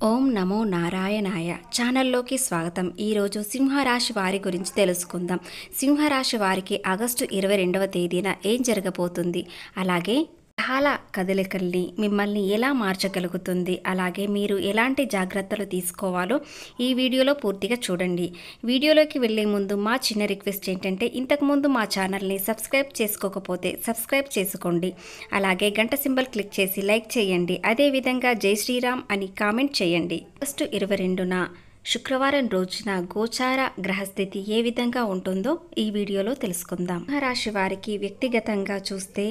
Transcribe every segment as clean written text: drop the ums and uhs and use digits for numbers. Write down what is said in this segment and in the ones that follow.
ఓం నమో నారాయణాయ ఛానల్లోకి స్వాగతం. ఈరోజు సింహరాశి వారి గురించి తెలుసుకుందాం. సింహరాశి వారికి ఆగస్టు 22వ తేదీన ఏం జరగబోతుంది, అలాగే గ్రహాల కదలికల్ని మిమ్మల్ని ఎలా మార్చగలుగుతుంది, అలాగే మీరు ఎలాంటి జాగ్రత్తలు తీసుకోవాలో ఈ వీడియోలో పూర్తిగా చూడండి. వీడియోలోకి వెళ్ళే ముందు మా చిన్న రిక్వెస్ట్ ఏంటంటే, ఇంతకుముందు మా ఛానల్ని సబ్స్క్రైబ్ చేసుకోకపోతే సబ్స్క్రైబ్ చేసుకోండి. అలాగే గంట సింబల్ క్లిక్ చేసి లైక్ చేయండి. అదేవిధంగా జై శ్రీరామ్ అని కామెంట్ చేయండి. ఆగస్టు 22న శుక్రవారం రోజున గోచార గ్రహస్థితి ఏ విధంగా ఉంటుందో ఈ వీడియోలో తెలుసుకుందాం. సింహరాశి వారికి వ్యక్తిగతంగా చూస్తే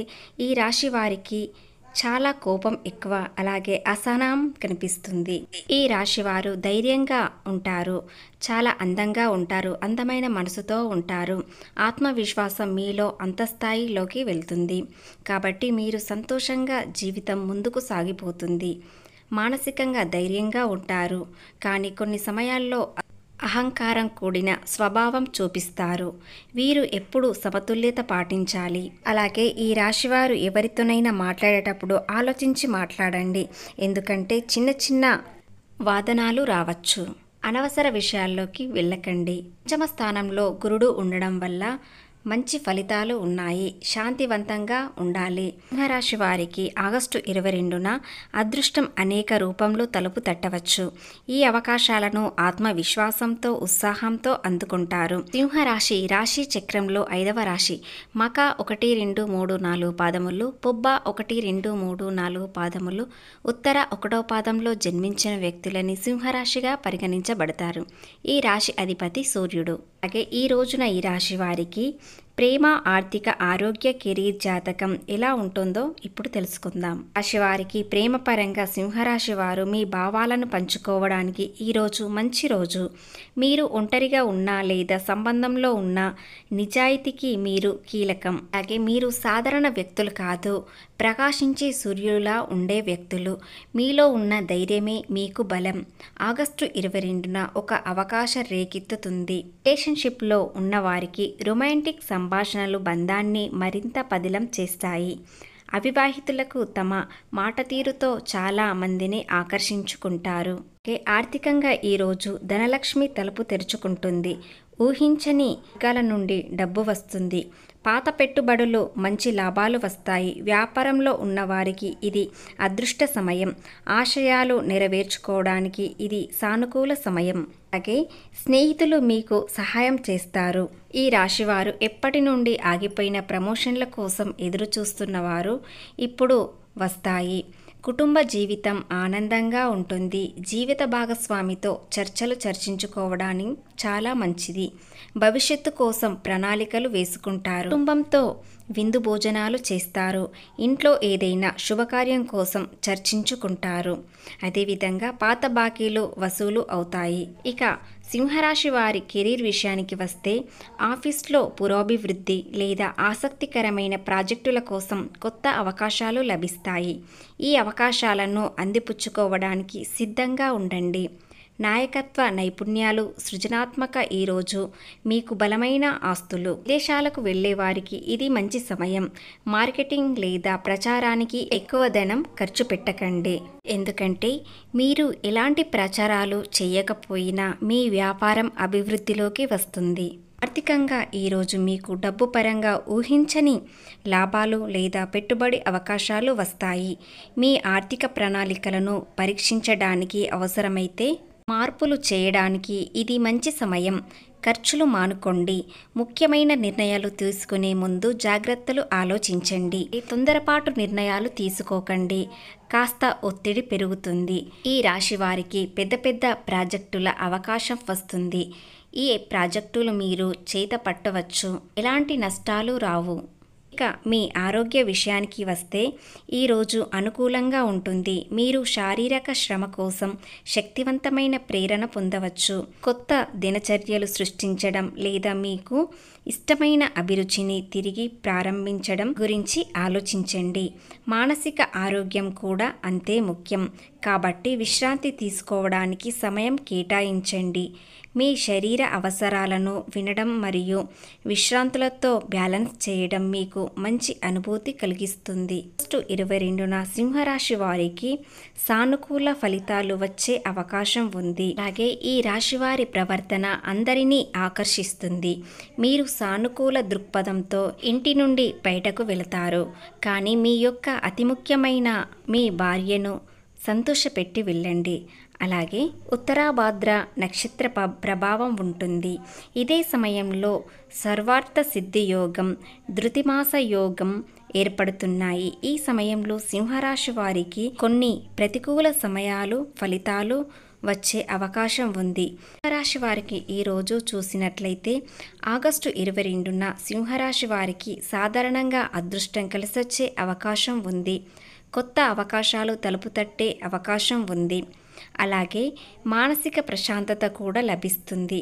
ఈ రాశి వారికి చాలా కోపం ఎక్కువ, అలాగే అసహనం కనిపిస్తుంది. ఈ రాశి వారు ధైర్యంగా ఉంటారు, చాలా అందంగా ఉంటారు, అందమైన మనసుతో ఉంటారు. ఆత్మవిశ్వాసం మీలో అంతస్థాయిలోకి వెళ్తుంది. కాబట్టి మీరు సంతోషంగా జీవితం ముందుకు సాగిపోతుంది. మానసికంగా ధైర్యంగా ఉంటారు, కానీ కొన్ని సమయాల్లో అహంకారం కూడిన స్వభావం చూపిస్తారు. వీరు ఎప్పుడూ సమతుల్యత పాటించాలి. అలాగే ఈ రాశివారు ఎవరితోనైనా మాట్లాడేటప్పుడు ఆలోచించి మాట్లాడండి, ఎందుకంటే చిన్న చిన్న వాదనలు రావచ్చు. అనవసర విషయాల్లోకి వెళ్ళకండి. పంచమ స్థానంలో గురుడు ఉండడం వల్ల మంచి ఫలితాలు ఉన్నాయి. శాంతివంతంగా ఉండాలి. సింహరాశి వారికి ఆగస్టు 22న అదృష్టం అనేక రూపంలో తలుపు తట్టవచ్చు. ఈ అవకాశాలను ఆత్మవిశ్వాసంతో ఉత్సాహంతో అందుకుంటారు. సింహరాశి రాశి చక్రంలో 5వ రాశి. మక 1, 2, 3, 4 పాదములు, పుబ్బ 1, 2, 3, 4 పాదములు, ఉత్తర 1వ పాదంలో జన్మించిన వ్యక్తులని సింహరాశిగా పరిగణించబడతారు. ఈ రాశి అధిపతి సూర్యుడు. అలాగే ఈ రోజున ఈ రాశి వారికి ప్రేమ, ఆర్థిక, ఆరోగ్య, కెరీర్ జాతకం ఎలా ఉంటుందో ఇప్పుడు తెలుసుకుందాం. రాశి వారికి ప్రేమ పరంగా సింహరాశి వారు మీ భావాలను పంచుకోవడానికి ఈరోజు మంచి రోజు. మీరు ఒంటరిగా ఉన్నా లేదా సంబంధంలో ఉన్న నిజాయితీకి మీరు కీలకం. అలాగే మీరు సాధారణ వ్యక్తులు కాదు, ప్రకాశించే సూర్యులా ఉండే వ్యక్తులు. మీలో ఉన్న ధైర్యమే మీకు బలం. ఆగస్టు 22న ఒక అవకాశం రేకెత్తుతుంది. రిలేషన్షిప్లో ఉన్నవారికి రొమాంటిక్ సంభాషణలు బంధాన్ని మరింత పదిలం చేస్తాయి. అవివాహితులకు తమ మాట తీరుతో చాలా మందిని ఆకర్షించుకుంటారు. ఆర్థికంగా ఈరోజు ధనలక్ష్మి తలుపు తెరుచుకుంటుంది. ఊహించని మార్గాల నుండి డబ్బు వస్తుంది. పాత పెట్టుబడులు మంచి లాభాలు వస్తాయి. వ్యాపారంలో ఉన్నవారికి ఇది అదృష్ట సమయం. ఆశయాలు నెరవేర్చుకోవడానికి ఇది సానుకూల సమయం. అలాగే స్నేహితులు మీకు సహాయం చేస్తారు. ఈ రాశివారు ఎప్పటి నుండి ఆగిపోయిన ప్రమోషన్ల కోసం ఎదురు చూస్తున్నవారు ఇప్పుడు వస్తాయి. కుటుంబ జీవితం ఆనందంగా ఉంటుంది. జీవిత భాగస్వామితో చర్చించుకోవడానికి చాలా మంచిది. భవిష్యత్తు కోసం ప్రణాళికలు వేసుకుంటారు. కుటుంబంతో విందు భోజనాలు చేస్తారు. ఇంట్లో ఏదైనా శుభకార్యం కోసం చర్చించుకుంటారు. అదేవిధంగా పాత బాకీలు వసూలు అవుతాయి. ఇక సింహరాశి వారి కెరీర్ విషయానికి వస్తే ఆఫీస్లో పురోభివృద్ధి లేదా ఆసక్తికరమైన ప్రాజెక్టుల కోసం కొత్త అవకాశాలు లభిస్తాయి. ఈ అవకాశాలను అందిపుచ్చుకోవడానికి సిద్ధంగా ఉండండి. నాయకత్వ నైపుణ్యాలు, సృజనాత్మక ఈరోజు మీకు బలమైన ఆస్తులు. విదేశాలకు వెళ్ళే వారికి ఇది మంచి సమయం. మార్కెటింగ్ లేదా ప్రచారానికి ఎక్కువ ధనం ఖర్చు పెట్టకండి, ఎందుకంటే మీరు ఎలాంటి ప్రచారాలు చేయకపోయినా మీ వ్యాపారం అభివృద్ధిలోకి వస్తుంది. ఆర్థికంగా ఈరోజు మీకు డబ్బు పరంగా ఊహించని లాభాలు లేదా పెట్టుబడి అవకాశాలు వస్తాయి. మీ ఆర్థిక ప్రణాళికలను పరీక్షించడానికి అవసరమైతే మార్పులు చేయడానికి ఇది మంచి సమయం. ఖర్చులు మానుకోండి. ముఖ్యమైన నిర్ణయాలు తీసుకునే ముందు జాగ్రత్తలు ఆలోచించండి. తొందరపాటు నిర్ణయాలు తీసుకోకండి, కాస్త ఒత్తిడి పెరుగుతుంది. ఈ రాశి వారికి పెద్ద పెద్ద ప్రాజెక్టుల అవకాశం వస్తుంది. ఈ ప్రాజెక్టులు మీరు చేత పట్టవచ్చు. ఎలాంటి నష్టాలు రావు. ఇక మీ ఆరోగ్య విషయానికి వస్తే ఈరోజు అనుకూలంగా ఉంటుంది. మీరు శారీరక శ్రమ కోసం శక్తివంతమైన ప్రేరణ పొందవచ్చు. కొత్త దినచర్యలు సృష్టించడం లేదా మీకు ఇష్టమైన అభిరుచిని తిరిగి ప్రారంభించడం గురించి ఆలోచించండి. మానసిక ఆరోగ్యం కూడా అంతే ముఖ్యం. కాబట్టి విశ్రాంతి తీసుకోవడానికి సమయం కేటాయించండి. మీ శరీర అవసరాలను వినడం మరియు విశ్రాంతులతో బ్యాలెన్స్ చేయడం మీకు మంచి అనుభూతి కలిగిస్తుంది. ఆగస్టు 22న సింహరాశి వారికి సానుకూల ఫలితాలు వచ్చే అవకాశం ఉంది. అలాగే ఈ రాశి వారి ప్రవర్తన అందరినీ ఆకర్షిస్తుంది. మీరు సానుకూల దృక్పథంతో ఇంటి నుండి బయటకు వెళతారు. కానీ మీ యొక్క అతి ముఖ్యమైన మీ భార్యను సంతోషపెట్టి వెళ్ళండి. అలాగే ఉత్తరాభాద్ర నక్షత్ర ప్రభావం ఉంటుంది. ఇదే సమయంలో సర్వార్థ సిద్ధి యోగం, ధృతిమాస యోగం ఏర్పడుతున్నాయి. ఈ సమయంలో సింహరాశి వారికి కొన్ని ప్రతికూల సమయాలు ఫలితాలు వచ్చే అవకాశం ఉంది. సింహరాశి వారికి ఈరోజు చూసినట్లయితే ఆగస్టు 22న సింహరాశి వారికి సాధారణంగా అదృష్టం కలిసొచ్చే అవకాశం ఉంది. కొత్త అవకాశాలు తలుపు తట్టే అవకాశం ఉంది. అలాగే మానసిక ప్రశాంతత కూడా లభిస్తుంది.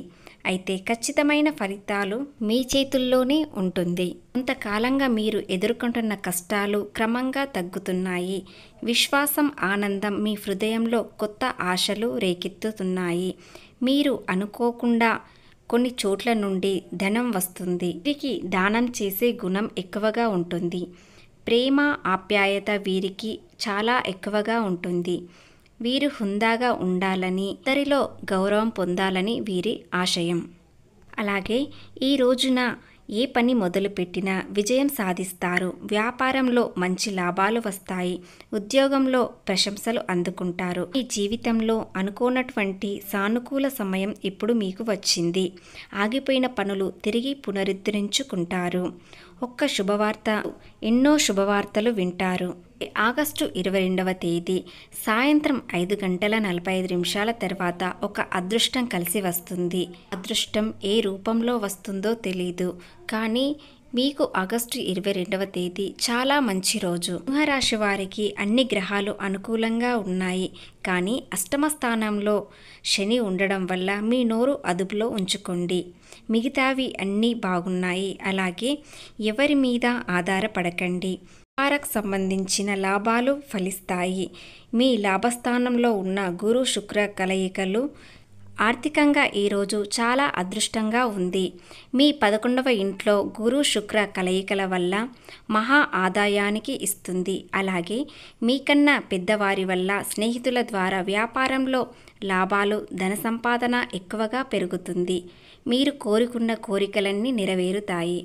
అయితే ఖచ్చితమైన ఫలితాలు మీ చేతుల్లోనే ఉంటుంది. కొంతకాలంగా మీరు ఎదుర్కొంటున్న కష్టాలు క్రమంగా తగ్గుతున్నాయి. విశ్వాసం, ఆనందం మీ హృదయంలో కొత్త ఆశలు రేకెత్తుతున్నాయి. మీరు అనుకోకుండా కొన్ని చోట్ల నుండి ధనం వస్తుంది. వీరికి దానం చేసే గుణం ఎక్కువగా ఉంటుంది. ప్రేమ, ఆప్యాయత వీరికి చాలా ఎక్కువగా ఉంటుంది. వీరు హుందాగా ఉండాలని, ఇతరిలో గౌరవం పొందాలని వీరి ఆశయం. అలాగే ఈ రోజున ఏ పని మొదలుపెట్టినా విజయం సాధిస్తారు. వ్యాపారంలో మంచి లాభాలు వస్తాయి. ఉద్యోగంలో ప్రశంసలు అందుకుంటారు. ఈ జీవితంలో అనుకోనటువంటి సానుకూల సమయం ఇప్పుడు మీకు వచ్చింది. ఆగిపోయిన పనులు తిరిగి పునరుద్ధరించుకుంటారు. ఒక్క శుభవార్త ఎన్నో శుభవార్తలు వింటారు. ఆగస్టు 22వ తేదీ సాయంత్రం 5:45 తర్వాత ఒక అదృష్టం కలిసి వస్తుంది. అదృష్టం ఏ రూపంలో వస్తుందో తెలీదు, కానీ మీకు ఆగస్టు 22వ తేదీ చాలా మంచి రోజు. సింహరాశి వారికి అన్ని గ్రహాలు అనుకూలంగా ఉన్నాయి. కానీ అష్టమ స్థానంలో శని ఉండడం వల్ల మీ నోరు అదుపులో ఉంచుకోండి. మిగతావి అన్నీ బాగున్నాయి. అలాగే ఎవరి మీద ఆధారపడకండి. వ్యాపారకు సంబంధించిన లాభాలు ఫలిస్తాయి. మీ లాభస్థానంలో ఉన్న గురు శుక్ర కలయికలు ఆర్థికంగా ఈరోజు చాలా అదృష్టంగా ఉంది. మీ 11వ ఇంట్లో గురు శుక్ర కలయికల వల్ల మహా ఆదాయానికి ఇస్తుంది. అలాగే మీకన్నా పెద్దవారి వల్ల స్నేహితుల ద్వారా వ్యాపారంలో లాభాలు, ధన సంపాదన ఎక్కువగా పెరుగుతుంది. మీరు కోరుకున్న కోరికలన్నీ నెరవేరుతాయి.